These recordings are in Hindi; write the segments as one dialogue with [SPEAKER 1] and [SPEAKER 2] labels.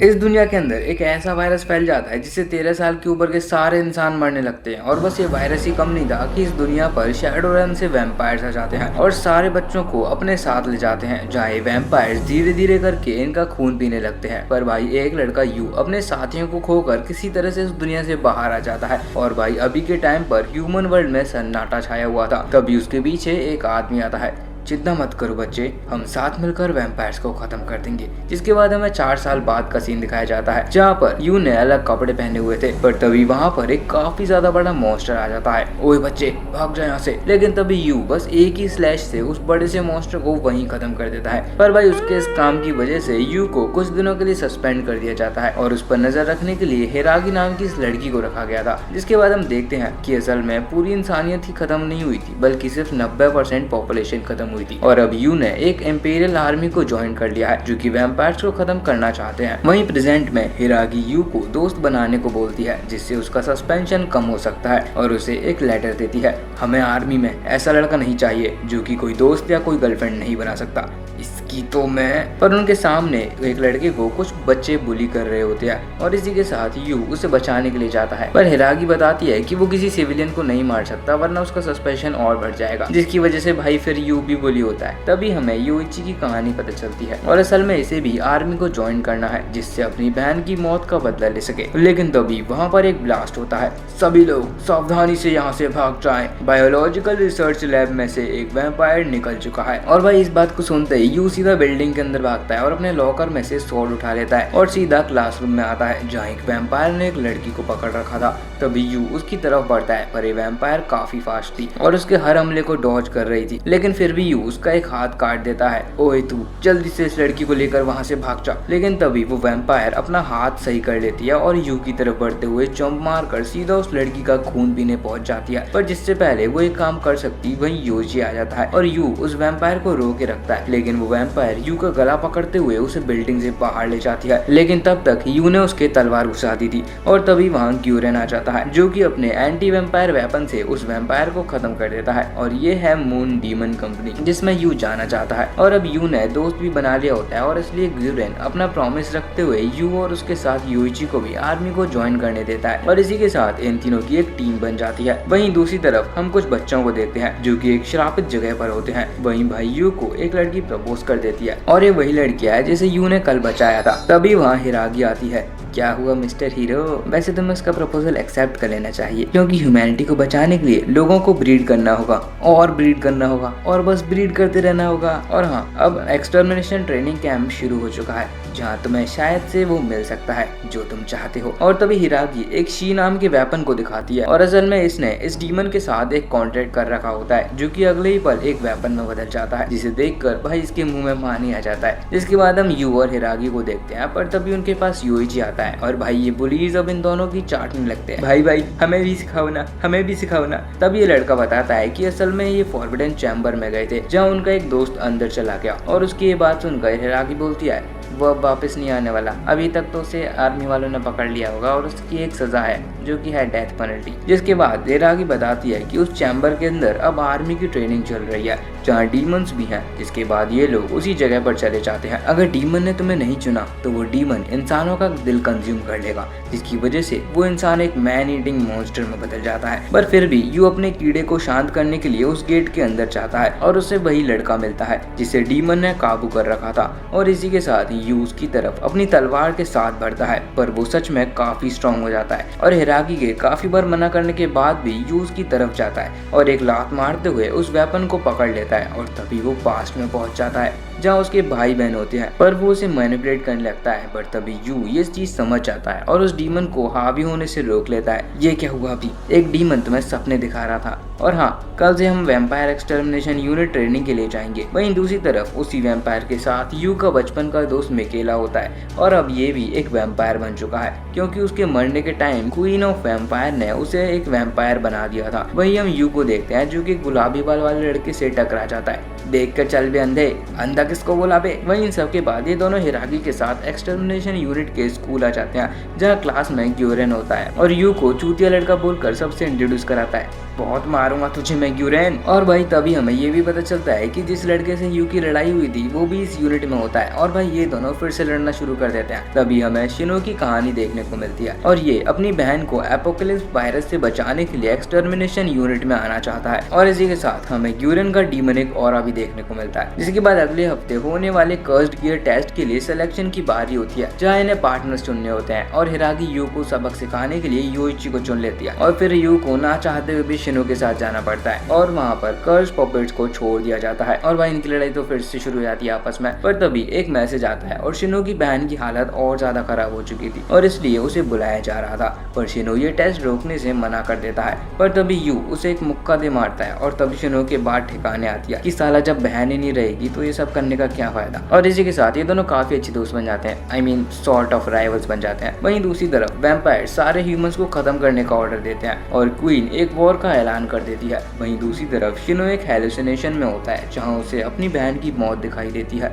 [SPEAKER 1] इस दुनिया के अंदर एक ऐसा वायरस फैल जाता है जिससे 13 साल की उम्र के सारे इंसान मरने लगते हैं। और बस ये वायरस ही कम नहीं था कि इस दुनिया पर शैडोरन से वैम्पायर्स आ जाते हैं और सारे बच्चों को अपने साथ ले जाते हैं, जहाँ ये वैम्पायर्स धीरे धीरे करके इनका खून पीने लगते हैं। पर भाई एक लड़का यू अपने साथियों को खोकर किसी तरह से इस दुनिया से बाहर आ जाता है। और भाई अभी के टाइम पर ह्यूमन वर्ल्ड में सन्नाटा छाया हुआ था। तभी उसके पीछे एक आदमी आता है। चिंता मत करो बच्चे, हम साथ मिलकर वैम्पायर्स को खत्म कर देंगे। जिसके बाद हमें 4 साल बाद का सीन दिखाया जाता है, जहाँ पर यू ने अलग कपड़े पहने हुए थे। पर तभी वहाँ पर एक काफी ज्यादा बड़ा मॉन्स्टर आ जाता है। ओए बच्चे भाग जाए यहाँ से। लेकिन तभी यू बस एक ही स्लैश से उस बड़े से मॉन्स्टर को वहीं खत्म कर देता है। पर भाई उसके इस काम की वजह से यू को कुछ दिनों के लिए सस्पेंड कर दिया जाता है और उस पर नजर रखने के लिए हिरागी नाम की इस लड़की को रखा गया था। जिसके बाद हम देखते हैं कि असल में पूरी इंसानियत ही खत्म नहीं हुई थी, बल्कि सिर्फ 90% पॉपुलेशन खत्म हुई थी। और अब यू ने एक इंपीरियल आर्मी को ज्वाइन कर लिया है जो कि वैम्पायर्स को खत्म करना चाहते हैं। वहीं प्रेजेंट में हिरागी यू को दोस्त बनाने को बोलती है, जिससे उसका सस्पेंशन कम हो सकता है और उसे एक लेटर देती है। हमें आर्मी में ऐसा लड़का नहीं चाहिए जो कि कोई दोस्त या कोई गर्लफ्रेंड नहीं बना सकता। इसकी तो मैं। पर उनके सामने एक लड़के को कुछ बच्चे बुली कर रहे होते हैं और इसी के साथ यू उसे बचाने के लिए जाता है। पर हिरागी बताती है कि वो किसी सिविलियन को नहीं मार सकता वरना उसका सस्पेंशन और बढ़ जाएगा, जिसकी वजह से भाई फिर यू भी बुली होता है। तभी हमें यूइची की कहानी पता चलती है और असल में इसे भी आर्मी को ज्वाइन करना है, जिससे अपनी बहन की मौत का बदला ले सके। लेकिन तभी वहाँ पर एक ब्लास्ट होता है। सभी लोग सावधानी से यहाँ से भाग जाएं। बायोलॉजिकल रिसर्च लैब में से एक वैम्पायर निकल चुका है। और भाई इस बात को सुनते ही यू सीधा बिल्डिंग के अंदर भागता है और अपने लॉकर में से स्वॉर्ड उठा लेता है और सीधा क्लासरूम में आता है, जहाँ एक वैम्पायर ने एक लड़की को पकड़ रखा था। तभी यू उसकी तरफ बढ़ता है, पर ये वैम्पायर काफी फास्ट थी और उसके हर हमले को डॉज कर रही थी। लेकिन फिर भी यू उसका एक हाथ काट देता है। ओए तू जल्दी से इस लड़की को लेकर वहाँ से भाग जा। लेकिन तभी वो वैम्पायर अपना हाथ सही कर लेती है और यू की तरफ बढ़ते हुए जंप मारकर सीधा उस लड़की का खून पीने पहुंच जाती है। पर जिससे पहले वो एक काम कर सकती वहीं योजी आ जाता है और यू उस वैम्पायर को रोक के रखता है। लेकिन वो वैम्पायर यू का गला पकड़ते हुए उसे बिल्डिंग से बाहर ले जाती है। लेकिन तब तक यू ने उसके तलवार घुसा दी थी और तभी वहाँ ग्यूरेन आ जाता है, जो कि अपने एंटी वैम्पायर वेपन से उस वैम्पायर को खत्म कर देता है। और ये है मून डीमन कंपनी, जिसमें यू जाना चाहता है। और अब यू ने दोस्त भी बना लिया होता है और इसलिए ग्यूरेन अपना प्रॉमिस रखते हुए यू और उसके साथ यूइची को भी आर्मी को ज्वाइन करने देता है और इसी के साथ इन तीनों की एक टीम बन जाती है। वहीं दूसरी तरफ हम कुछ बच्चों को देखते हैं जो कि एक श्रापित जगह पर होते हैं। वहीं भाई यू को एक लड़की प्रपोज कर देती है और ये वही लड़की है जिसे यू ने कल बचाया था। तभी वहाँ हिरागी आती है। क्या हुआ मिस्टर हीरो? वैसे तुम्हें उसका प्रपोजल एक्सेप्ट कर लेना चाहिए, क्योंकि ह्यूमैनिटी को बचाने के लिए लोगों को ब्रीड करना होगा और ब्रीड करना होगा और बस ब्रीड करते रहना होगा। और हाँ, अब एक्सटर्मिनेशन ट्रेनिंग कैंप शुरू हो चुका है, जहाँ तुम्हें शायद से वो मिल सकता है जो तुम चाहते हो। और तभी हिरागी एक शी नाम के वेपन को दिखाती है और असल में इसने इस डीमन के साथ एक कॉन्ट्रैक्ट कर रखा होता है, जो कि अगले ही पल एक वेपन में बदल जाता है, जिसे देखकर भाई इसके मुंह में पानी आ जाता है। जिसके बाद हम यू और हिरागी को देखते हैं, पर तभी उनके पास यूइची आता है और भाई ये बुलीज अब इन दोनों की चाटने लगते हैं। भाई हमें भी सिखाओ ना, हमें भी सिखाओ ना। तब ये लड़का बताता है कि असल में ये फॉरबिडन चैम्बर में गए थे, जहाँ उनका एक दोस्त अंदर चला गया और उसकी ये बात सुनकर हिरागी बोलती है वो अब वापस नहीं आने वाला। अभी तक तो उसे आर्मी वालों ने पकड़ लिया होगा और उसकी एक सजा है जो कि है डेथ पेनल्टी। जिसके बाद हिरागी बताती है कि उस चैम्बर के अंदर अब आर्मी की ट्रेनिंग चल रही है, जहाँ डीमंस भी हैं। जिसके बाद ये लोग उसी जगह पर चले जाते हैं। अगर डीमन ने तुम्हें नहीं चुना तो वो डीमन इंसानों का दिल कंज्यूम कर लेगा, जिसकी वजह से वो इंसान एक मैन ईटिंग मॉन्स्टर में बदल जाता है। पर फिर भी यू अपने कीड़े को शांत करने के लिए उस गेट के अंदर जाता है और उसे वही लड़का मिलता है जिसे डीमन ने काबू कर रखा था। और इसी के साथ यू उसकी तरफ अपनी तलवार के साथ बढ़ता है, पर वो सच में काफी स्ट्रॉन्ग हो जाता है और हिरागी के काफी बार मना करने के बाद भी यू उसकी तरफ जाता है और एक लात मारते हुए उस वेपन को पकड़ लेता है। और तभी वो पास्ट में पहुंच जाता है जहाँ उसके भाई बहन होते हैं, पर वो उसे मैनिपुलेट करने लगता है। पर तभी यू ये चीज समझ जाता है और उस डीमन को हावी होने से रोक लेता है। ये क्या हुआ? अभी एक डीमन तुम्हें सपने दिखा रहा था। और हाँ, कल से हम वैम्पायर एक्सटर्मिनेशन यूनिट ट्रेनिंग के लिए जाएंगे। वहीं दूसरी तरफ उसी वैम्पायर के साथ यू का बचपन का दोस्त मिकेला होता है और अब ये भी एक वैम्पायर बन चुका है, क्योंकि उसके मरने के टाइम क्वीन ऑफ वैम्पायर ने उसे एक वैम्पायर बना दिया था। वहीं हम यू को देखते हैं जो कि गुलाबी बाल वाले लड़के से टकरा जाता है। देख कर चल बे अंधे, अंधा किसको बोला बे। वहीं इन सब के बाद ये दोनों हिरागी के साथ एक्सटर्मिनेशन यूनिट के स्कूल आ जाते हैं, जहाँ क्लास में ग्यूरेन होता है और यू को चूतिया लड़का बोलकर सबसे इंट्रोड्यूस कराता है। बहुत मारूंगा तुझे मैं ग्यूरेन। और भाई तभी हमें ये भी पता चलता है कि जिस लड़के से यू की लड़ाई हुई थी वो भी इस यूनिट में होता है और भाई ये दोनों फिर से लड़ना शुरू कर देते हैं। तभी हमें शिनो की कहानी देखने को मिलती है और ये अपनी बहन को एपोकेलिप्स वायरस से बचाने के लिए एक्सटर्मिनेशन यूनिट में आना चाहता है। और इसी के साथ हमें ग्यूरेन का डीमनिक ऑरा भी देखने को मिलता है, जिसके बाद अगले हफ्ते होने वाले कर्स्ड गियर टेस्ट के लिए सिलेक्शन की बारी होती है, जहाँ इन्हें पार्टनर्स चुनने होते हैं और हिरागी यू को सबक सिखाने के लिए योइची को चुन लेती है और फिर यू को ना चाहते हुए भी शिनो के साथ जाना पड़ता है और वहाँ पर कर्स्ड पपेट्स को छोड़ दिया जाता है और भाई इनकी लड़ाई तो फिर से शुरू हो जाती है आपस में। पर तभी एक मैसेज आता है और शिनो की बहन की हालत और ज्यादा खराब हो चुकी थी और इसलिए उसे बुलाया जा रहा था, पर शिनो ये टेस्ट रोकने से मना कर देता है। पर तभी यू उसे एक मुक्का दे मारता है और तभी शिनो के बात ठिकाने आती है कि साला जब बहन ही नहीं रहेगी तो ये सब करने का क्या फायदा। और इसी के साथ ये दोनों काफी अच्छे दोस्त बन जाते हैं, I mean sort of rivals बन जाते हैं। वहीं दूसरी तरफ वैम्पायर सारे ह्यूमंस को खत्म करने का ऑर्डर देते हैं और क्वीन एक वॉर का ऐलान कर देती है। वहीं दूसरी तरफ शिनो एक हेलुसिनेशन में होता है जहाँ उसे अपनी बहन की मौत दिखाई देती है।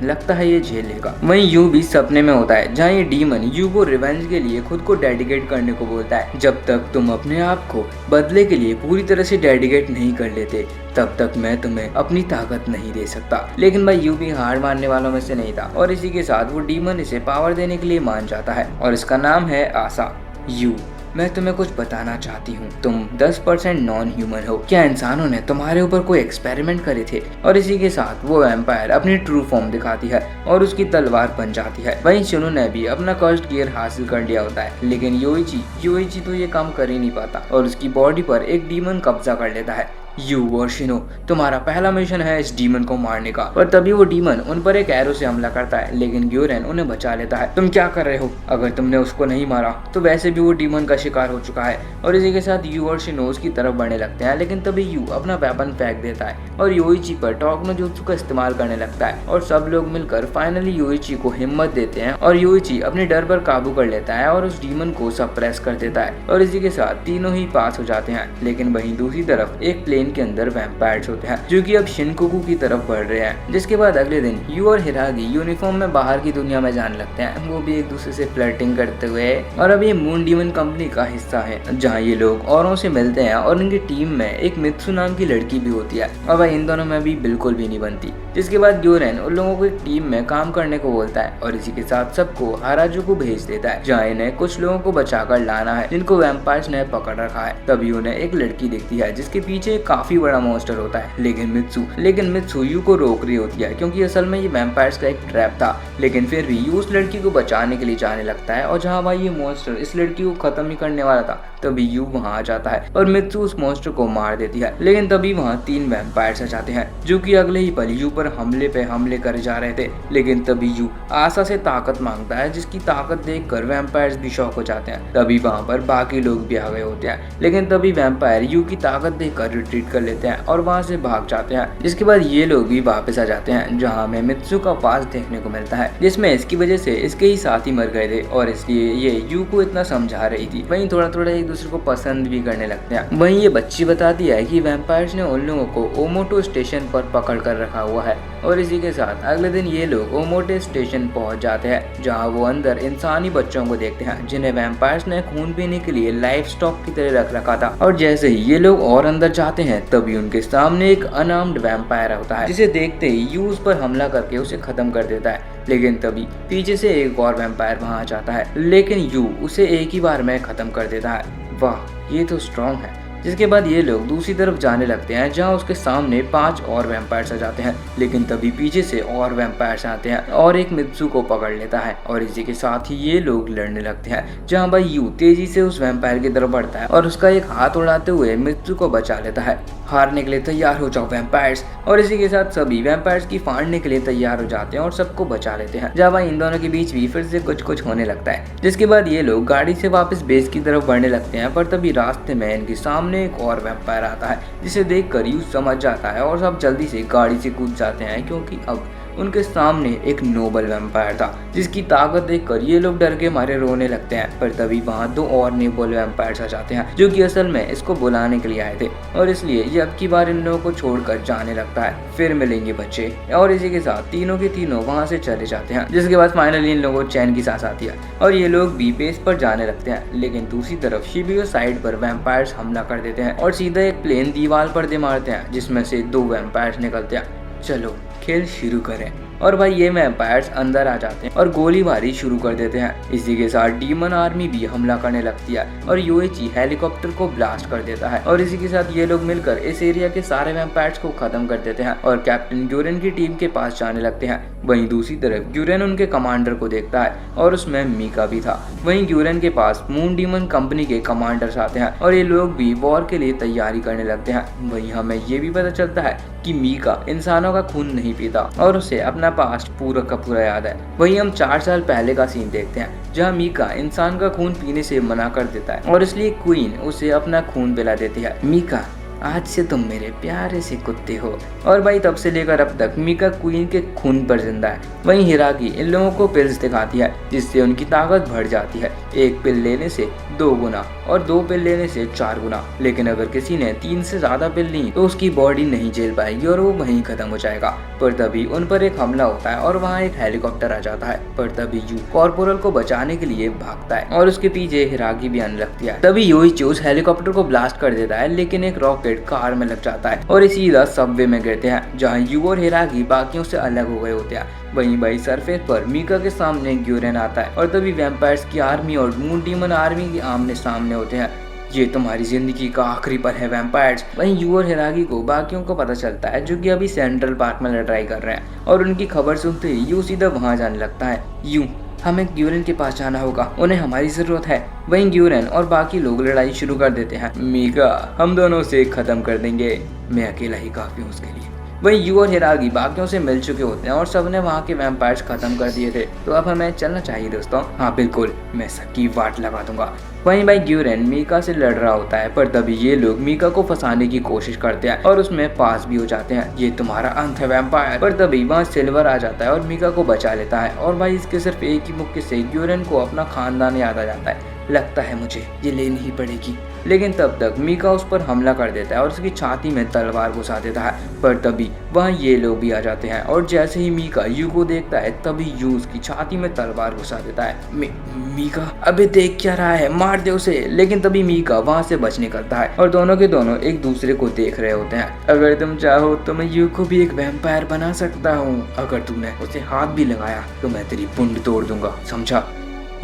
[SPEAKER 1] लगता है ये झेल लेगा। वहीं यू भी सपने में होता है जहाँ ये डीमन यू को रिवेंज के लिए खुद को डेडिकेट करने को बोलता है। जब तक तुम अपने आप को बदले के लिए पूरी तरह से डेडिकेट नहीं कर लेते तब तक मैं तुम्हें अपनी ताकत नहीं दे सकता। लेकिन भाई यू भी हार मानने वालों में से नहीं था और इसी के साथ वो डीमन इसे पावर देने के लिए मान जाता है और इसका नाम है आसा। यू, मैं तुम्हें कुछ बताना चाहती हूँ, तुम 10% नॉन ह्यूमन हो। क्या इंसानों ने तुम्हारे ऊपर कोई एक्सपेरिमेंट करे थे? और इसी के साथ वो वैम्पायर अपनी ट्रू फॉर्म दिखाती है और उसकी तलवार बन जाती है। वहीं शिनो ने भी अपना कर्स्ड गियर हासिल कर लिया होता है, लेकिन योइची तो ये काम कर ही नहीं पाता और उसकी बॉडी पर एक डीमन कब्जा कर लेता है। यू और शिनो, तुम्हारा पहला मिशन है इस डीमन को मारने का। और तभी वो डीमन उन पर एक एरो से हमला करता है, लेकिन ग्यूरेन उन्हें बचा लेता है। तुम क्या कर रहे हो? अगर तुमने उसको नहीं मारा तो वैसे भी वो डीमन का शिकार हो चुका है। और इसी के साथ यू और शिनो उसकी तरफ बढ़ने लगते हैं, लेकिन तभी यू अपना वेपन फेंक देता है और योइची पर टॉक नो जुत्सु का इस्तेमाल करने लगता है और सब लोग मिलकर फाइनली योइची को हिम्मत देते हैं और योइची अपने डर पर काबू कर लेता है और उस डीमन को सप्रेस कर देता है और इसी के साथ तीनों ही पास हो जाते हैं। लेकिन वहीं दूसरी तरफ एक प्लेन के अंदर वैम्पायर्स होते हैं जो कि अब शिनकोकू की तरफ बढ़ रहे हैं। जिसके बाद अगले दिन यू और हिरागी यूनिफॉर्म में बाहर की दुनिया में जाने लगते हैं, वो भी एक दूसरे से फ्लर्टिंग करते हुए। और अब ये मून डीमन कंपनी का हिस्सा है जहाँ ये लोग औरों से मिलते हैं और इनकी टीम में एक मित्सु नाम की लड़की भी होती है और वह इन दोनों में भी बिल्कुल भी नहीं बनती। जिसके बाद ग्यूरेन उन लोगों को एक टीम में काम करने को बोलता है और इसी के साथ सबको हाराजुकु भेज देता है जहाँ इन्हें कुछ लोगों को बचाकर लाना है जिनको वैम्पायर्स ने पकड़ रखा है। तभी उन्हें एक लड़की दिखती है जिसके पीछे काफी बड़ा मॉन्स्टर होता है, लेकिन मित्सु यू को रोक रही होती है क्योंकि असल में ये वैम्पायर्स का एक ट्रैप था। लेकिन फिर भी यू उस लड़की को बचाने के लिए जाने लगता है और जहाँ भाई ये मॉन्स्टर इस लड़की को खत्म ही करने वाला था तभी यू वहाँ आ जाता है और मित्सु उस मॉन्स्टर को मार देती है। लेकिन तभी वहाँ 3 वैम्पायर्स आ जाते हैं जो कि अगले ही पल यू पर हमले करे जा रहे थे। लेकिन तभी यू आशा से ताकत मांगता है जिसकी ताकत देखकर वैम्पायर्स भी शॉक हो जाते हैं। तभी वहाँ पर बाकी लोग भी आ गए होते हैं, लेकिन तभी वैम्पायर यू की ताकत देखकर रिट्रीट कर लेते हैं और वहाँ से भाग जाते हैं। जिसके बाद ये लोग भी वापस आ जाते हैं जहाँ हमें मित्सु का पास देखने को मिलता है जिसमें इसकी वजह से इसके ही साथी मर गए थे और इसलिए ये यू को इतना समझा रही थी। वहीं थोड़ा थोड़ा एक दूसरे को पसंद भी करने लगते हैं। वहीं ये बच्ची बताती है कि वैम्पायर्स ने उन लोगों को ओमोटो स्टेशन पर पकड़ कर रखा हुआ है और इसी के साथ अगले दिन ये लोग ओमोटे स्टेशन पहुंच जाते हैं जहां वो अंदर इंसानी बच्चों को देखते हैं जिन्हें वैम्पायर्स ने खून पीने के लिए लाइफ स्टॉक की तरह रख रखा था। और जैसे ही ये लोग और अंदर जाते हैं तभी उनके सामने एक अनआर्म्ड वैम्पायर होता है जिसे देखते ही यू उस पर हमला करके उसे खत्म कर देता है। लेकिन तभी पीछे से एक और वैम्पायर वहां आ जाता है, लेकिन यू उसे एक ही बार में खत्म कर देता है। वाह, ये तो स्ट्रॉन्ग है। जिसके बाद ये लोग दूसरी तरफ जाने लगते हैं जहां उसके सामने 5 और वैम्पायर्स आ जाते हैं, लेकिन तभी पीछे से और वैम्पायर्स आते हैं और एक मित्सु को पकड़ लेता है और इसी के साथ ही ये लोग लड़ने लगते हैं जहां भाई यू तेजी से उस वैम्पायर की तरफ बढ़ता है और उसका एक हाथ उड़ाते हुए मित्सु को बचा लेता है। हारने के लिए तैयार हो जाओ वैम्पायर्स। और इसी के साथ सभी वैम्पायर्स की फाड़ने के लिए तैयार हो जाते हैं और सबको बचा लेते हैं जहाँ भाई इन दोनों के बीच भी फिर से कुछ होने लगता है। जिसके बाद ये लोग गाड़ी से वापस बेस की तरफ बढ़ने लगते हैं, पर तभी रास्ते में इनके सामने एक और वैम्पायर आता है जिसे देखकर यू समझ जाता है और सब जल्दी से गाड़ी से कूद जाते हैं क्योंकि अब उनके सामने एक नोबल वैम्पायर था जिसकी ताकत देखकर ये लोग डर के मारे रोने लगते हैं। पर तभी वहाँ 2 और नोबल वैम्पायर्स आ जाते हैं जो कि असल में इसको बुलाने के लिए आए थे और इसलिए ये अब की बार इन लोगों को छोड़कर जाने लगता है। फिर मिलेंगे बच्चे और इसी के साथ तीनों के तीनों वहाँ से चले जाते हैं, जिसके बाद फाइनली इन लोगों को चैन की सांस आती है और ये लोग भी बेस पर जाने लगते हैं। लेकिन दूसरी तरफ शिबियो साइड पर वैम्पायर्स हमला कर देते हैं और सीधा एक प्लेन दीवार पर दे मारते हैं जिसमें से 2 वैम्पायर्स निकलते हैं। चलो खेल शुरू करें। और भाई ये वैम्पायर्स अंदर आ जाते हैं और गोलीबारी शुरू कर देते हैं। इसी के साथ डीमन आर्मी भी हमला करने लगती है और यूएची हेलीकॉप्टर को ब्लास्ट कर देता है और इसी के साथ ये लोग मिलकर इस एरिया के सारे वैम्पायर्स को खत्म कर देते हैं और कैप्टन ग्यूरेन की टीम के पास जाने लगते हैं। वहीं दूसरी तरफ ग्यूरेन उनके कमांडर को देखता है और उसमें मीका भी था। वहीं ग्यूरेन के पास मून डीमन कंपनी के कमांडर्स आते हैं और ये लोग भी वॉर के लिए तैयारी करने लगते हैं। वहीं हमें ये भी पता चलता है कि मीका इंसानों का खून नहीं पीता और उसे अपना पास्ट पूरा का पूरा याद है। वहीं हम 4 साल पहले का सीन देखते हैं जहाँ मीका इंसान का खून पीने से मना कर देता है और इसलिए क्वीन उसे अपना खून पिला देती है। मीका आज से तुम मेरे प्यारे से कुत्ते हो। और भाई तब से लेकर अब तक मीका क्वीन के खून पर जिंदा है। वहीं हिरागी इन लोगों को पिल्स दिखाती है जिससे उनकी ताकत बढ़ जाती है। 1 पिल लेने से 2 गुना और 2 पिल लेने से 4 गुना। लेकिन अगर किसी ने 3 से ज्यादा पिल ली तो उसकी बॉडी नहीं झेल पाएगी और वो वहीं खत्म हो जाएगा। पर तभी उन पर एक हमला होता है और वहाँ एक हेलीकॉप्टर आ जाता है। पर तभी यू कॉर्पोरल को बचाने के लिए भागता है और उसके पीछे हिरागी भी आने लगती है। तभी योइची उस हेलीकॉप्टर को ब्लास्ट कर देता है लेकिन एक रॉकेट कार में लग जाता है और सीधा सबवे में गिरते हैं जहाँ यू और हिरागी बाकियों से अलग हो गए होते हैं। वहीं भाई सरफेस पर मीका के सामने ग्यूरेन आता है और तभी वैम्पायर्स की आर्मी और मून डीमन आर्मी के आमने सामने होते हैं। ये तुम्हारी जिंदगी का आखिरी पल है वैम्पायर्स। वहीं यू और हिरागी को बाकियों को पता चलता है जो कि अभी सेंट्रल पार्क में लड़ाई कर रहे हैं और उनकी खबर सुनते ही यू सीधा वहां जाने लगता है। यू हमें ग्यूरेन के पास जाना होगा, उन्हें हमारी जरूरत है। वहीं ग्यूरेन और बाकी लोग लड़ाई शुरू कर देते हैं। मीका हम दोनों से खत्म कर देंगे, मैं अकेला ही काफी हूँ उसके लिए। वहीं यू और हिरागी बाकियों से मिल चुके होते हैं और सबने वहाँ के वैम्पायर्स खत्म कर दिए थे। तो अब हमें चलना चाहिए दोस्तों। हाँ बिल्कुल, मैं सबकी वाट लगा दूंगा। वहीं भाई ग्यूरेन मीका से लड़ रहा होता है पर तभी ये लोग मीका को फंसाने की कोशिश करते हैं और उसमें पास भी हो जाते हैं। ये तुम्हारा अंत है वैम्पायर। पर तभी वहाँ सिल्वर आ जाता है और मीका को बचा लेता है और भाई इसके सिर्फ एक ही मुक्के से ग्यूरेन को अपना खानदान याद आ जाता है। लगता है मुझे ये लेनी ही पड़ेगी। लेकिन तब तक मीका उस पर हमला कर देता है और उसकी छाती में तलवार घुसा देता है। पर तभी वहाँ ये लोग भी आ जाते हैं और जैसे ही मीका यू को देखता है तभी यू उसकी छाती में तलवार घुसा देता है। मीका अबे देख क्या रहा है, मार दे उसे। लेकिन तभी मीका वहाँ से बच निकलता है और दोनों के दोनों एक दूसरे को देख रहे होते हैं। अगर तुम चाहो तो मैं यू को भी एक वैम्पायर बना सकता हूँ। अगर तूने उसे हाथ भी लगाया तो मैं तेरी पुंड तोड़ दूंगा, समझा?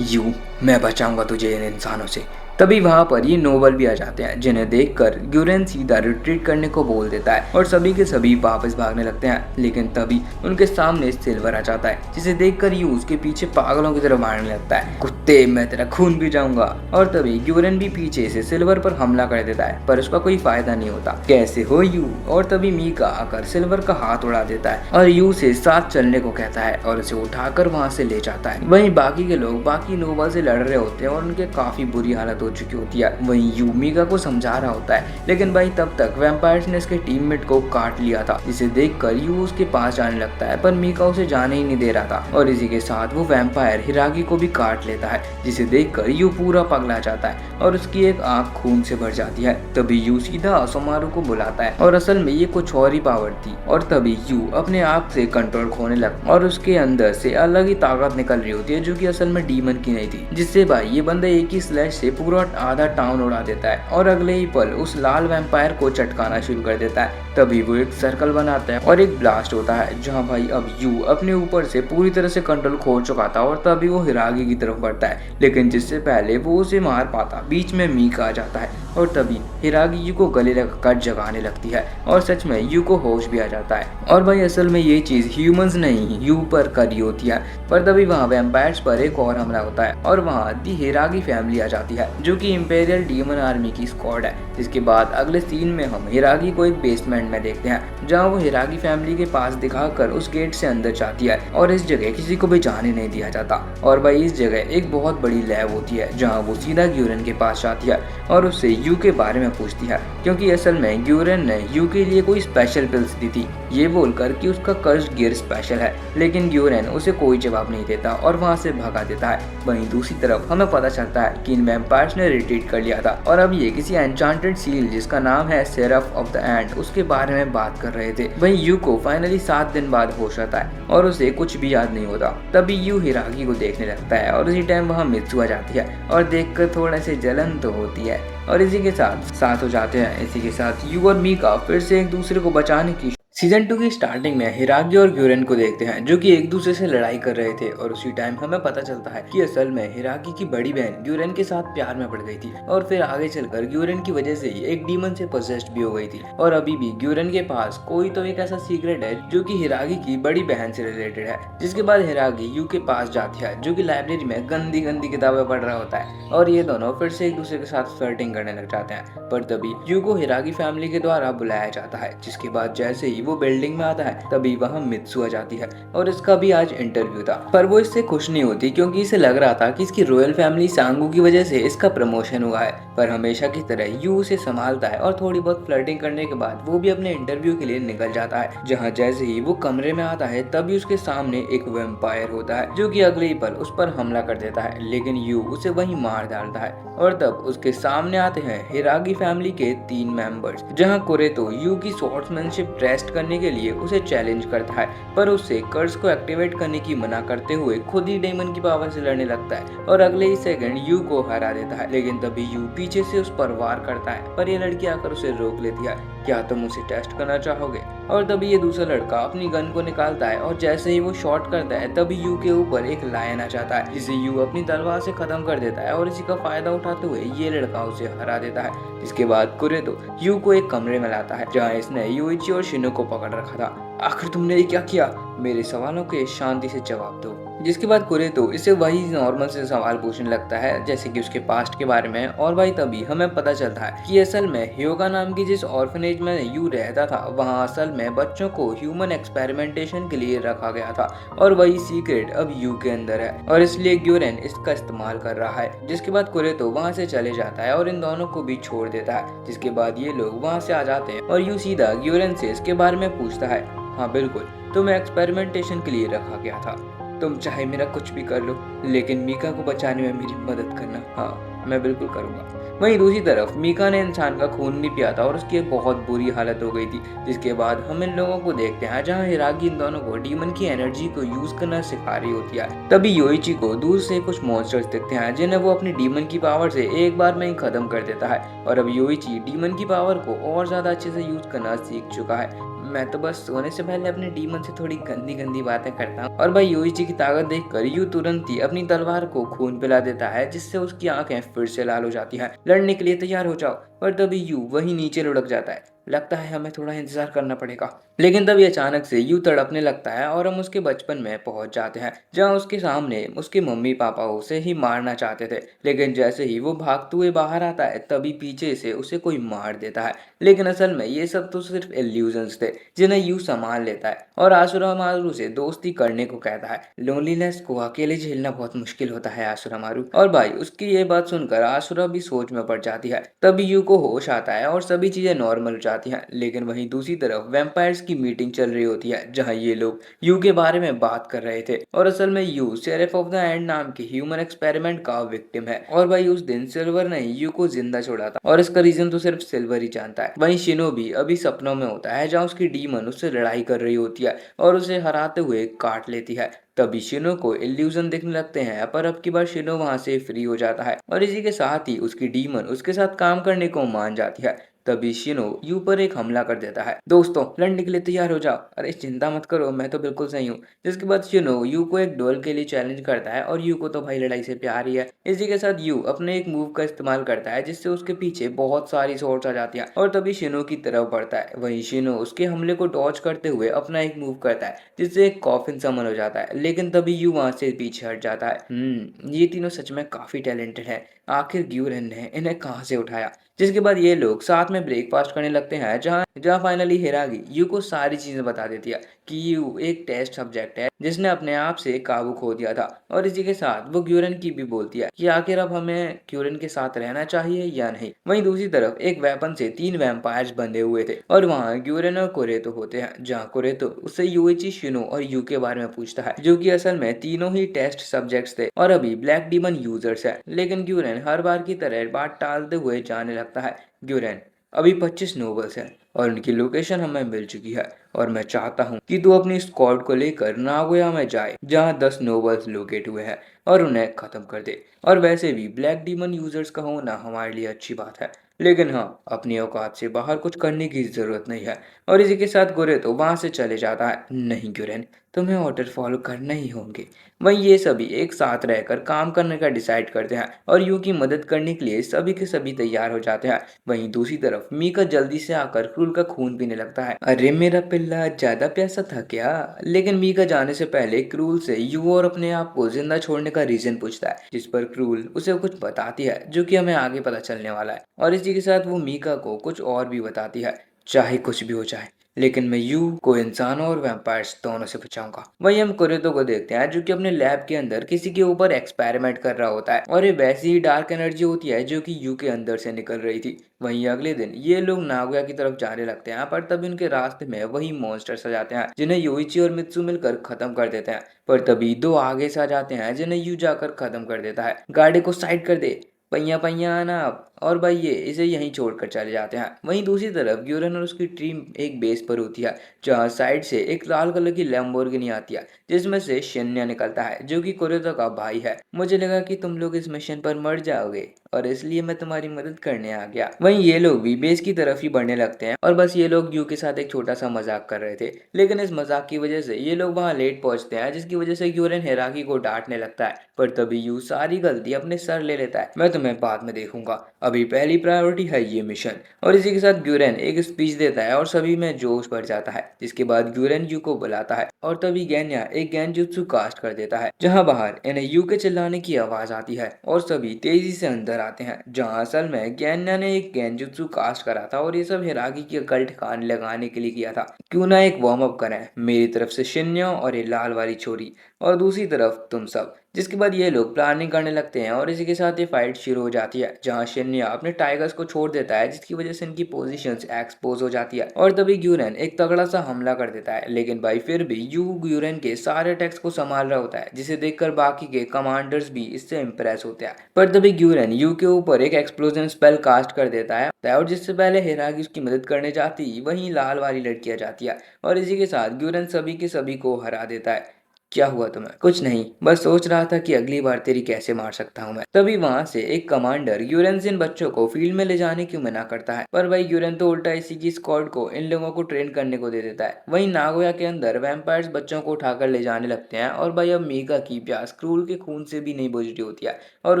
[SPEAKER 1] यू मैं बचाऊंगा तुझे इन इंसानों से। तभी वहाँ पर ये नोबल भी आ जाते हैं जिन्हें देखकर ग्यूरेन सीधा रिट्रीट करने को बोल देता है और सभी के सभी वापस भागने लगते हैं। लेकिन तभी उनके सामने सिल्वर आ जाता है जिसे देखकर यू उसके पीछे पागलों की तरह मारने लगता है। कुत्ते मैं तेरा खून भी जाऊंगा। और तभी ग्यूरेन भी पीछे से सिल्वर पर हमला कर देता है पर उसका कोई फायदा नहीं होता। कैसे हो यू? और तभी मीका आकर सिल्वर का हाथ उड़ा देता है और यू से साथ चलने को कहता है और उसे उठाकर वहाँ से ले जाता है। वहीं बाकी के लोग बाकी नोबल से लड़ रहे होते हैं और उनके काफी बुरी हालत चुकी होती है। वहीं यू मीका को समझा रहा होता है लेकिन भाई तब तक वैम्पायर्स ने इसके टीममेट को काट लिया था जिसे देखकर यू उसके पास जाने लगता है पर मीका उसे जाने ही नहीं दे रहा था। और इसी के साथ वो वैम्पायर हिरागी को भी काट लेता है जिसे देखकर यू पूरा पगला जाता है और उसकी एक आंख खून से भर जाती है। तभी यू सीधा असोमारू को बुलाता है और असल में ये कुछ और ही पावर थी। और तभी यू अपने आप से कंट्रोल खोने लगता और उसके अंदर से अलग ही ताकत निकल रही होती है जो कि असल में डीमन की नहीं थी, जिससे भाई ये बंदा एक ही स्लैश से पूरा आधा टाउन उड़ा देता है और अगले ही पल उस लाल वैम्पायर को चटकाना शुरू कर देता है। तभी वो एक सर्कल बनाता है और एक ब्लास्ट होता है जहां भाई अब यू अपने ऊपर से पूरी तरह से कंट्रोल खो चुका था और तभी वो हिरागी की तरफ बढ़ता है। लेकिन जिससे पहले वो उसे मार पाता बीच में मीका आ जाता है और तभी हिरागी यू को गले लगाकर जगाने लगती है और सच में यू को होश भी आ जाता है। और भाई असल में ये चीज ह्यूमंस नहीं यू पर करी होती है। पर तभी वहाँ वैम्पायर्स पर एक और हमला होता है और वहाँ दी हिरागी फैमिली आ जाती है जो जो कि इंपेरियल डीमन आर्मी की स्क्वाड है। जिसके बाद अगले सीन में हम हिरागी को एक बेसमेंट में देखते हैं, जहाँ वो हिरागी फैमिली के पास दिखाकर उस गेट से अंदर जाती है और इस जगह किसी को भी जाने नहीं दिया जाता। और भाई इस जगह एक बहुत बड़ी लैब होती है, जहाँ वो सीधा ग्यूरन के पास जाती है और उससे यू के बारे में पूछती है, क्योंकि असल में ग्यूरन ने यू के लिए कोई स्पेशल पिल्स दी थी, ये बोलकर कि उसका कर्स्ड गियर स्पेशल है। लेकिन ग्यूरन उसे कोई जवाब नहीं देता और वहाँ से भगा देता है। वहीं दूसरी तरफ हमें पता चलता है कि इन वैम्पायर्स ने रिट्रीट कर लिया था और अब ये किसी एन्चांटेड सील जिसका नाम है सेरफ ऑफ द एंड उसके बारे में बात कर रहे थे। वहीं यू को फाइनली 7 दिन बाद होश आता है और उसे कुछ भी याद नहीं होता। तभी यू हिरागी को देखने लगता है और उसी टाइम वहाँ मित्सु आ जाती है और देखकर थोड़ा से जलन तो होती है और इसी के साथ साथ हो जाते हैं। इसी के साथ यू और मीका फिर से एक दूसरे को बचाने की सीजन 2 की स्टार्टिंग में हिरागी और ग्यूरन को देखते हैं, जो कि एक दूसरे से लड़ाई कर रहे थे। और उसी टाइम हमें पता चलता है कि असल में हिरागी की बड़ी बहन ग्यूरन के साथ प्यार में पड़ गई थी और फिर आगे चलकर ग्यूरन की वजह से ही एक डीमन से पोसेस्ड भी हो गई थी। और अभी भी ग्यूरन के पास कोई तो एक ऐसा सीक्रेट है जो कि हिरागी की बड़ी बहन से रिलेटेड है। जिसके बाद हिरागी यू के पास जाती है, जो कि लाइब्रेरी में गंदी गंदी किताबें पढ़ रहा होता है और ये दोनों फिर से एक दूसरे के साथ फ्लर्टिंग करने लग जाते हैं। पर तभी यू को हिरागी फैमिली के द्वारा बुलाया जाता है। जिसके बाद जैसे ही वो बिल्डिंग में आता है तभी वहाँ मित्सु आ जाती है और इसका भी आज इंटरव्यू था। पर वो इससे खुश नहीं होती, क्योंकि इसे लग रहा था कि इसकी रॉयल फैमिली सांगू की वजह से इसका प्रमोशन हुआ है। पर हमेशा की तरह यू उसे संभालता है और थोड़ी बहुत फ्लर्टिंग करने के बाद वो भी अपने इंटरव्यू के लिए निकल जाता है। जहाँ जैसे ही वो कमरे में आता है तभी उसके सामने एक वैम्पायर होता है, जो कि अगले ही पल उस पर हमला कर देता है। लेकिन यू उसे वहीं मार डालता है और तब उसके सामने आते हैं हिरागी फैमिली के 3 मेंबर्स, जहाँ कुरेतो यू की स्वॉर्ड्समैनशिप टेस्ट करने के लिए उसे चैलेंज करता है। पर उससे कर्स को एक्टिवेट करने की मना करते हुए खुद ही डेमन की पावर से लड़ने लगता है और अगले ही सेकंड यू को हरा देता है। लेकिन तभी यू पीछे से उस पर वार करता है, पर ये लड़की आकर उसे रोक लेती है। क्या तुम उसे टेस्ट करना चाहोगे? और तभी ये दूसरा लड़का अपनी गन को निकालता है और जैसे ही वो शॉट करता है तभी यू के ऊपर एक लायन आ जाता है, जिसे यू अपनी तलवार से खत्म कर देता है और इसी का फायदा उठाते हुए ये लड़का उसे हरा देता है। इसके बाद कुरेतो यू को एक कमरे में लाता है, जहाँ इसने यूइची और शिनो को पकड़ रखा था। आखिर तुमने ये क्या किया? मेरे सवालों के शांति से जवाब दो। जिसके बाद कुरेतो इसे वही नॉर्मल से सवाल पूछने लगता है, जैसे कि उसके पास्ट के बारे में। और भाई तभी हमें पता चलता है कि असल में हियोगा नाम की जिस ऑर्फनेज में यू रहता था, वहाँ असल में बच्चों को ह्यूमन एक्सपेरिमेंटेशन के लिए रखा गया था और वही सीक्रेट अब यू के अंदर है और इसलिए ग्यूरन इसका इस्तेमाल कर रहा है। जिसके बाद कुरेतो वहाँ से चले जाता है और इन दोनों को भी छोड़ देता है। जिसके बाद ये लोग वहाँ से आ जाते हैं और यू सीधा ग्यूरन से इसके बारे में पूछता है। हाँ बिल्कुल, तुम्हें एक्सपेरिमेंटेशन के लिए रखा गया था, तुम चाहे मेरा कुछ भी कर लो, लेकिन मीका को बचाने में मेरी मदद करना। हाँ मैं बिल्कुल करूँगा। वहीं दूसरी तरफ मीका ने इंसान का खून नहीं पिया था और उसकी एक बहुत बुरी हालत हो गई थी। जिसके बाद हम इन लोगों को देखते हैं जहाँ हिरागी इन दोनों को डीमन की एनर्जी को यूज करना सिखा रही होती है। तभी योइची को दूर से कुछ मॉन्स्टर्स दिखते हैं, जिन्हें वो अपनी डीमन की पावर से एक बार में ही खत्म कर देता है और अब योइची डीमन की पावर को और ज्यादा अच्छे से यूज करना सीख चुका है। मैं तो बस सोने से पहले अपने डीमन से थोड़ी गंदी गंदी बातें करता हूँ। और भाई योइची की ताकत देखकर यू तुरंत ही अपनी तलवार को खून पिला देता है, जिससे उसकी आंखें फिर से लाल हो जाती हैं। लड़ने के लिए तैयार हो जाओ। पर तभी यू वही नीचे लुढ़क जाता है। लगता है हमें थोड़ा इंतजार करना पड़ेगा। लेकिन तभी अचानक से यू तड़पने लगता है और हम उसके बचपन में पहुंच जाते हैं, जहां उसके सामने उसके मम्मी पापा उसे ही मारना चाहते थे। लेकिन जैसे ही वो भागते हुए बाहर आता है तभी पीछे से उसे कोई मार देता है। लेकिन असल में ये सब तो सिर्फ इल्यूजन्स थे, जिन्हें यू संभाल लेता है और आसुरामारू से दोस्ती करने को कहता है। लोनलीनेस को अकेले झेलना बहुत मुश्किल होता है आसुरामारू। और भाई उसकी ये बात सुनकर आसुरा भी सोच में पड़ जाती है। तभी यू को होश आता है और सभी चीजें नॉर्मल हो जाती हैं। लेकिन वहीं दूसरी तरफ वैम्पायर्स की मीटिंग चल रही होती है, जहां ये लोग यू के बारे में बात कर रहे थे और असल में you sheriff of the end नाम के ह्यूमन एक्सपेरिमेंट का विक्टिम है। और भाई उस दिन सिल्वर ने यू को जिंदा छोड़ा था और इसका रीजन तो सिर्फ सिल्वर ही जानता है। वहीं शिनोबी अभी सपनों में होता है, जहाँ उसकी डीमन उससे लड़ाई कर रही होती है और उसे हराते हुए काट लेती है। तभी शिनो को इल्यूजन दिखने लगते हैं, पर अब की बार शिनो वहां से फ्री हो जाता है और इसी के साथ ही उसकी डीमन उसके साथ काम करने को मान जाती है। तभी शिनो यू पर एक हमला कर देता है। दोस्तों, लड़ने के लिए तैयार हो जाओ। अरे चिंता मत करो, मैं तो बिल्कुल सही हूँ। जिसके बाद शिनो यू को एक डुएल के लिए चैलेंज करता है और यू को तो भाई लड़ाई से प्यार ही है। इसी के साथ यू अपने एक मूव का इस्तेमाल करता है जिससे उसके पीछे बहुत सारी सोर्स आ जाती है और तभी शिनो की तरफ बढ़ता है। वहीं शिनो उसके हमले को डॉज करते हुए अपना एक मूव करता है जिससे एक कॉफिन समन हो जाता है, लेकिन तभी यू वहां से पीछे हट जाता है। ये तीनों सच में काफी टैलेंटेड है। आखिर ग्यूरेन ने इन्हें कहाँ से उठाया। जिसके बाद ये लोग साथ में ब्रेकफास्ट करने लगते हैं, जहाँ जहाँ फाइनली हिरागी यू को सारी चीजें बता देती है कि यू एक टेस्ट सब्जेक्ट है जिसने अपने आप से काबू खो दिया था। और इसी के साथ वो ग्यूरन की भी बोलती है कि आखिर अब हमें ग्यूरन के साथ रहना चाहिए या नहीं। वहीं दूसरी तरफ एक वेपन से 3 वैम्पायर्स बंधे हुए थे और वहाँ ग्यूरन और कोरेतो होते हैं, जहाँ कोरेतो उससे यूइची, शिनो और यू के बारे में पूछता है, जो कि असल में तीनों ही टेस्ट सब्जेक्ट्स थे और अभी ब्लैक डीमन यूजर्स है। लेकिन ग्यूरन हर बार की तरह बात टालते हुए जाने लगता है। ग्यूरन, अभी 25 नोबल्स हैं और उनकी लोकेशन हमें मिल चुकी है और मैं चाहता हूँ कि तू अपनी स्क्वाड को लेकर नागोया में जाए, जहाँ 10 नोबल्स लोकेट हुए हैं और उन्हें खत्म कर दे। और वैसे भी ब्लैक डीमन यूजर्स का होना हमारे लिए अच्छी बात है, लेकिन हाँ, अपनी औकात से बाहर कुछ करने की जरूरत नहीं है। और इसी के साथ गुरे तो वहां से चले जाता है। नहीं ग्यूरेन, तुम्हें ऑर्डर फॉलो करने ही होंगे। वहीं ये सभी एक साथ रहकर काम करने का डिसाइड करते हैं और यू की मदद करने के लिए सभी के सभी तैयार हो जाते हैं। वहीं दूसरी तरफ मीका जल्दी से आकर क्रूल का खून पीने लगता है। अरे मेरा पिल्ला, ज्यादा प्यासा था क्या? लेकिन मीका जाने से पहले क्रूल से यू और अपने आप को जिंदा छोड़ने का रीजन पूछता है, जिस पर क्रूल उसे कुछ बताती है जो कि हमें आगे पता चलने वाला है। और इसी के साथ वो मीका को कुछ और भी बताती है, चाहे कुछ भी हो जाए, लेकिन मैं यू को इंसानों और वैम्पायर्स दोनों से बचाऊंगा। वहीं हम कुरेतो को देखते हैं, जो कि अपने लैब के अंदर किसी के ऊपर एक्सपेरिमेंट कर रहा होता है और ये वैसी ही डार्क एनर्जी होती है जो कि यू के अंदर से निकल रही थी। वहीं अगले दिन ये लोग नागोया की तरफ जाने लगते हैं, पर तभी उनके रास्ते में वही मॉन्स्टर्स आ जाते हैं जिन्हें योइची और मित्सु मिलकर खत्म कर देते हैं। पर तभी दो आगे से आ जाते हैं जिन्हें यू जाकर खत्म कर देता है। गाड़ी को साइड कर दे, पहिया पहिया आना अब। और भाई ये इसे यहीं छोड़कर चले जाते हैं। वहीं दूसरी तरफ ग्यूरन और उसकी टीम एक बेस पर होती है, जहां साइड से एक लाल कलर की लैम्बोर्गिनी आती है जिसमें से शिन्या निकलता है, जो कि कुरेतो का भाई है। मुझे लगा कि तुम लोग इस मिशन पर मर जाओगे और इसलिए मैं तुम्हारी मदद करने आ गया। वहीं ये लोग भी बेस की तरफ ही बढ़ने लगते हैं और बस ये लोग यू के साथ एक छोटा सा मजाक कर रहे थे, लेकिन इस मजाक की वजह से ये लोग वहां लेट पहुंचते हैं, जिसकी वजह से ग्यूरन हिराकी को डांटने लगता है। पर तभी यू सारी गलती अपने सर ले लेता है, मैं तुम्हें बाद में देखूंगा, अभी पहली प्रायोरिटी है ये मिशन। और इसी के साथ ग्यूरन एक स्पीच देता है और सभी में जोश बढ़ जाता है। जिसके बाद ग्यूरन यू को बुलाता है और तभी गैन्या एक गैंजुत्सु कास्ट कर देता है, जहां बाहर इन्हें यू के चिल्लाने की आवाज आती है और सभी तेजी से अंदर आते हैं, जहां असल में गैन्या ने एक गैंजुत्सु कास्ट करा था और ये सब हिरागी की अकल ठिकाने लगाने के लिए किया था। क्यों ना एक वार्म अप करें, मेरी तरफ से शिन्या और ये लाल वाली छोरी और दूसरी तरफ तुम सब। जिसके बाद ये लोग प्लानिंग करने लगते हैं और इसी के साथ ये फाइट शुरू हो जाती है, जहां शिन्या अपने टाइगर्स को छोड़ देता है, जिसकी वजह से इनकी पोजीशंस एक्सपोज हो जाती है। और तभी ग्यूरन एक तगड़ा सा हमला कर देता है, लेकिन भाई फिर भी यू ग्यूरन के सारे अटैक्स को संभाल रहा होता है, जिसे देखकर बाकी के कमांडर्स भी इससे इंप्रेस होते हैं। पर तभी ग्यूरन यू के ऊपर एक एक्सप्लोजन स्पेल कास्ट कर देता है और जिससे पहले हिरागी उसकी मदद करने जाती, वहीं लाल वाली लड़की आ जाती है और इसी के साथ ग्यूरन सभी के सभी को हरा देता है। क्या हुआ तुम्हें? कुछ नहीं, बस सोच रहा था कि अगली बार तेरी कैसे मार सकता हूँ मैं। तभी वहां से एक कमांडर यूरेन से इन बच्चों को फील्ड में ले जाने की मना करता है, पर भाई यूरेन तो उल्टा इसी की स्क्वाड को इन लोगों को ट्रेन करने को दे देता है। वहीं नागोया के अंदर वैम्पायर्स बच्चों को उठाकर ले जाने लगते हैं और भाई अब मीका की प्यास क्रूल के खून से भी नहीं बुझ रही होती है और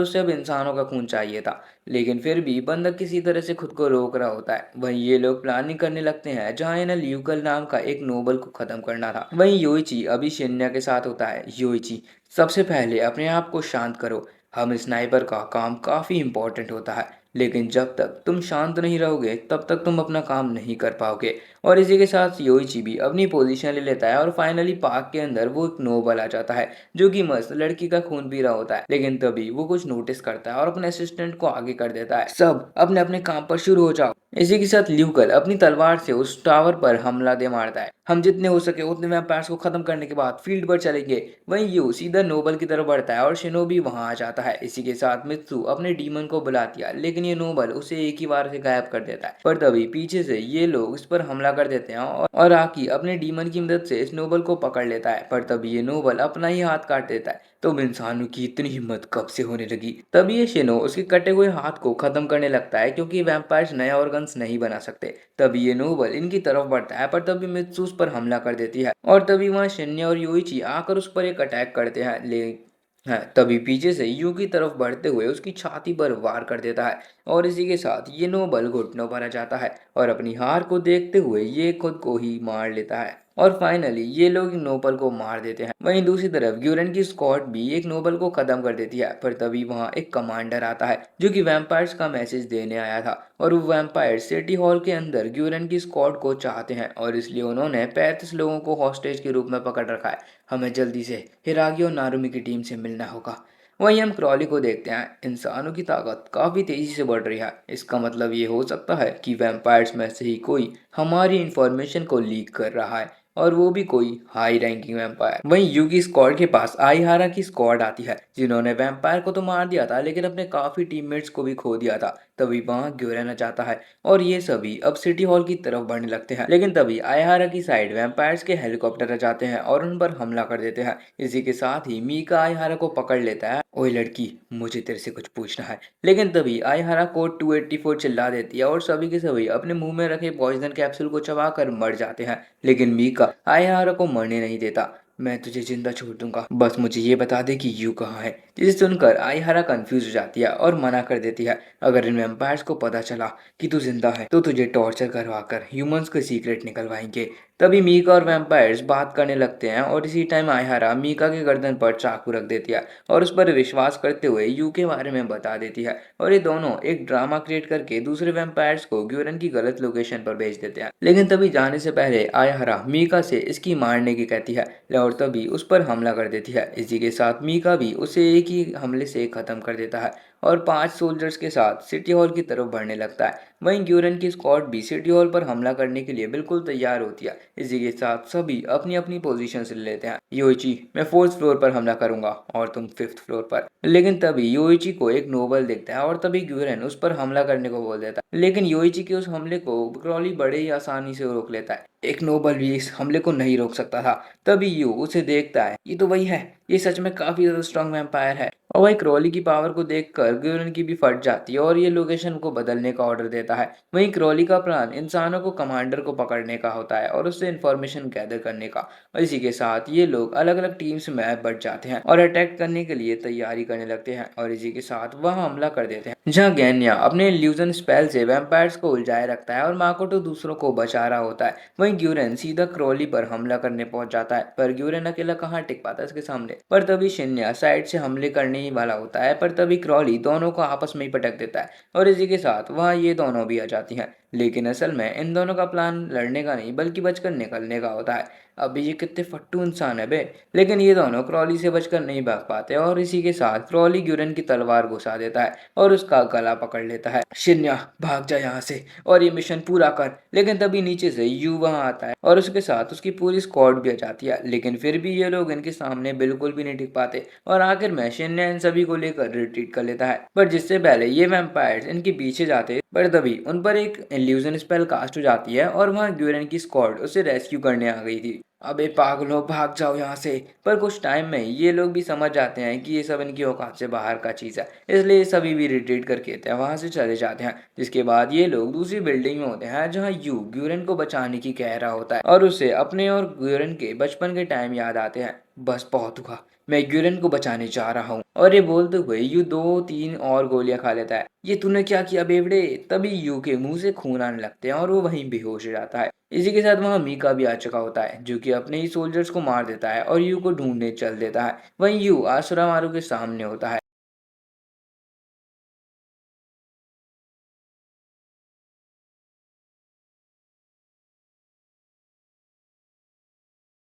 [SPEAKER 1] उसे अब इंसानों का खून चाहिए था, लेकिन फिर भी बंदक किसी तरह से खुद को रोक रहा होता है। वहीं ये लोग प्लानिंग करने लगते हैं, जहां इन्हें ल्यूकल नाम का एक नोबल को खत्म करना था। वहीं योइची अभी शिन्या के साथ होता है। योइची, सबसे पहले अपने आप को शांत करो, हम स्नाइपर का काम काफी इंपॉर्टेंट होता है, लेकिन जब तक तुम शांत नहीं रहोगे तब तक तुम अपना काम नहीं कर पाओगे। और इसी के साथ योइची भी अपनी पोजीशन ले लेता है और फाइनली पार्क के अंदर वो एक नोबल आ जाता है, जो कि मस्त लड़की का खून पी रहा होता है, लेकिन तभी वो कुछ नोटिस करता है और अपने असिस्टेंट को आगे कर देता है, सब अपने अपने काम पर शुरू हो जाओ। इसी के साथ ल्यूकल अपनी तलवार से उस टावर पर हमला दे मारता है। हम जितने हो सके उतने वैम्पायर्स को खत्म करने के बाद फील्ड पर चलेंगे। वहीं यू सीधा नोबल की तरफ बढ़ता है और शिनोबी वहां आ जाता है। इसी के साथ मित्सु अपने डीमन को बुलाती है, लेकिन ये नोबल उसे एक ही बार से गायब कर देता है। पर तभी पीछे से ये लोग इस पर हमला कर देते हैं और आकी अपने डीमन की मदद से इस नोबल को पकड़ लेता है। पर तभी ये नोबल अपना ही हाथ काट देता है तुम इंसानों की इतनी हिम्मत कब से होने लगी? तभी ये शिनो उसके कटे हुए हाथ को खत्म करने लगता है क्योंकि वैम्पायर्स नए ऑर्गन्स नहीं बना सकते। तभी ये नोबल इनकी तरफ बढ़ता है पर तभी मित्सु उस पर हमला कर देती है और तभी वहाँ शिन्या और योइची आकर उस पर एक अटैक करते हैं। हाँ, तभी पीछे से यू की तरफ बढ़ते हुए उसकी छाती पर वार कर देता है और इसी के साथ ये नोबल घुटनों पर आ जाता है और अपनी हार को देखते हुए ये खुद को ही मार लेता है और फाइनली ये लोग नोबल को मार देते हैं। वहीं दूसरी तरफ ग्यूरन की स्क्वाड भी एक नोबल को खत्म कर देती है पर तभी वहां एक कमांडर आता है जो कि वैम्पायर्स का मैसेज देने आया था और वो वैम्पायर सिटी हॉल के अंदर ग्यूरन की स्क्वाड को चाहते हैं और इसलिए उन्होंने 35 लोगों को हॉस्टेज के रूप में पकड़ रखा है। हमें जल्दी से हिरागी और नारुमी की टीम से मिलना होगा। वहीं हम क्रॉली को देखते हैं, इंसानों की ताकत काफी तेजी से बढ़ रही है। इसका मतलब ये हो सकता है कि वैम्पायर्स में से ही कोई हमारी इंफॉर्मेशन को लीक कर रहा है और वो भी कोई हाई रैंकिंग वैम्पायर। वहीं यू की स्क्वाड के पास आईहारा की स्क्वाड आती है जिन्होंने वैम्पायर को तो मार दिया था लेकिन अपने काफी टीममेट्स को भी खो दिया था। तभी वहां ग्योरेन आ जाता है और ये सभी अब सिटी हॉल की तरफ बढ़ने लगते हैं लेकिन तभी आईहारा की साइड वैम्पायर्स के हेलीकॉप्टर आ जाते हैं और उन पर हमला कर देते हैं। इसी के साथ ही मीका आईहारा को पकड़ लेता है। ओए लड़की, मुझे तेरे से कुछ पूछना है। लेकिन तभी आईहारा कोड 284 चिल्ला देती है और सभी के सभी अपने मुंह में रखे पॉइजन कैप्सूल को चबाकर मर जाते हैं। लेकिन मीका आईहारा को मरने नहीं देता। मैं तुझे जिंदा छोड़ दूंगा, बस मुझे ये बता दे कि यू कहाँ है। जिसे सुनकर आईहारा कंफ्यूज हो जाती है और मना कर देती है, अगर इन वैम्पायर्स को पता चला कि तू जिंदा है तो तुझे टॉर्चर करवा कर ह्यूमंस के सीक्रेट निकलवाएंगे। तभी मीका और वैम्पायर्स बात करने लगते हैं और इसी टाइम आईहारा मीका के गर्दन पर चाकू रख देती है और उस पर विश्वास करते हुए यू के बारे में बता देती है और ये दोनों एक ड्रामा क्रिएट करके दूसरे वैम्पायर्स को ग्यूरन की गलत लोकेशन पर भेज देते हैं। लेकिन तभी जाने से पहले आईहारा मीका से इसकी मारने की कहती है और तभी उस पर हमला कर देती है। इसी के साथ मीका भी उसे एक ही हमले से खत्म कर देता है और 5 सोल्जर्स के साथ सिटी हॉल की तरफ बढ़ने लगता है। वहीं ग्यूरन की स्क्वाड भी सिटी हॉल पर हमला करने के लिए बिल्कुल तैयार होती है। इसी के साथ सभी अपनी अपनी पोजीशन ले लेते हैं। योइची, मैं 4th फ्लोर पर हमला करूंगा और तुम 5th फ्लोर पर। लेकिन तभी योइची को एक नोबल दिखता है और तभी ग्यूरन उस पर हमला करने को बोल देता है लेकिन योइची के उस हमले को क्रॉली बड़े ही आसानी से रोक लेता है। एक नोबल भी इस हमले को नहीं रोक सकता था। तभी यू उसे देखता है, ये तो वही है, ये सच में काफी ज्यादा स्ट्रॉन्ग वैम्पायर है। और वही क्रॉली की पावर को देखकर ग्यूरन की भी फट जाती है और ये लोकेशन को बदलने का ऑर्डर देता है। वहीं क्रॉली का प्लान इंसानों को कमांडर को पकड़ने का होता है और उससे इन्फॉर्मेशन गैदर करने का। और इसी के साथ ये लोग अलग अलग टीम्स में बट जाते हैं और अटैक करने के लिए तैयारी करने लगते हैं और इसी के साथ वह हमला कर देते हैं जहाँ गैन्या अपने इल्यूजन स्पेल से वैम्पायर्स को उलझाए रखता है और माकोटो दूसरों को बचा रहा होता है। वहीं ग्यूरन सीधा क्रॉली पर हमला करने पहुंच जाता है पर ग्यूरन अकेला कहाँ टिक पाता है इसके सामने। पर तभी शिन्या साइड से हमले करने ही वाला होता है पर तभी क्रॉली दोनों को आपस में ही पटक देता है और इसी के साथ वहाँ ये दोनों भी आ जाती हैं। लेकिन असल में इन दोनों का प्लान लड़ने का नहीं बल्कि बचकर निकलने का होता है। अभी ये कितने फट्टू इंसान है बे। लेकिन ये दोनों क्रॉली से बचकर नहीं भाग पाते और इसी के साथ क्रॉली ग्यूरन की तलवार घुसा देता है और उसका गला पकड़ लेता है। शिन्या, भाग जा यहाँ से और ये मिशन पूरा कर। लेकिन तभी नीचे से यू वहां आता है और उसके साथ उसकी पूरी स्क्वाड भी आ जाती है लेकिन फिर भी ये लोग इनके सामने बिल्कुल भी नहीं टिक पाते और आखिर में शिन्या इन सभी को लेकर रिट्रीट कर लेता है। पर जिससे पहले ये वैम्पायर्स इनके पीछे जाते पर तभी उन पर एक इल्यूजन स्पेल कास्ट हो जाती है और वहां ग्यूरन की स्क्वाड उसे रेस्क्यू करने आ गई थी। अबे पागलों, भाग जाओ यहाँ से। पर कुछ टाइम में ये लोग भी समझ जाते हैं कि ये सब इनकी औकात से बाहर का चीज़ है, इसलिए ये सभी भी रिट्रीट करके वहां से चले जाते हैं। जिसके बाद ये लोग दूसरी बिल्डिंग में होते हैं जहाँ यू ग्यूरन को बचाने की कह रहा होता है और उसे अपने और ग्यूरन के बचपन के टाइम याद आते हैं। बस बहुत हुआ, मैं ग्यूरन को बचाने जा रहा हूँ। और ये बोलते हुए यू 2-3 और गोलियां खा लेता है। ये तूने क्या किया बेवड़े? तभी यू के मुंह से खून आने लगते हैं और वो वहीं बेहोश हो जाता है। इसी के साथ वहां मीका भी आ चुका होता है जो कि अपने ही सोल्जर्स को मार देता है और यू को ढूंढने चल देता है। वहीं यू आसुरामारू के सामने होता है